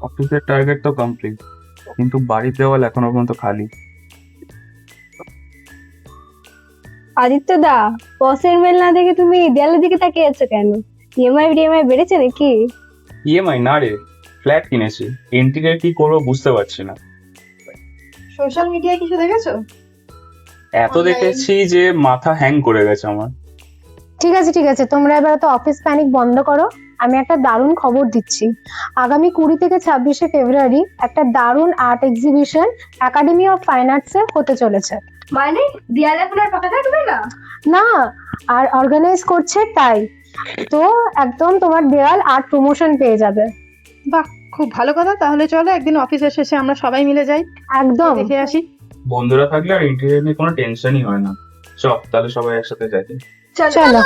অফিসের টার্গেট তো কমপ্লিট, কিন্তু বাড়ির দেওয়াল এখনো পর্যন্ত খালি। আদিত্য দা, বসের মেল না দেখে তুমি দেয়ালের দিকে তাকিয়ে আছো কেন? ইএমআই বেড়েছে নাকি? ইএমআই না রে, ফ্ল্যাট কিনেছি, ইন্টিরিয়ার কি করবো বুঝতে পারছি না। সোশ্যাল মিডিয়ায় কিছু দেখেছো? এত দেখেছি যে মাথা হ্যাং করে গেছে আমার। ঠিক আছে, তোমরা এবার তো অফিস প্যানিক বন্ধ করো। আমি একটা দারুণ খবর দিচ্ছি। আগামী 20 থেকে 26শে ফেব্রুয়ারি একটা দারুণ art exhibition academy of fine আর্টসে হতে চলেছে। মানে দেয়াল এখন আর ফাঁকা থাকবে না? না, আর অর্গানাইজ করছে তাই। তো একদম তোমার দেওয়াল আর্ট প্রমোশন পেয়ে যাবে। বাহ, খুব ভালো কথা। তাহলে চলো একদিন অফিসের শেষে আমরা সবাই মিলে যাই, একদম। দেখে আসি। বন্ধুরা থাকলে আর ইন্টিরিয়ার নিয়ে কোনো টেনশনই হয় না। চল তাহলে সবাই একসাথে যাই। চলো।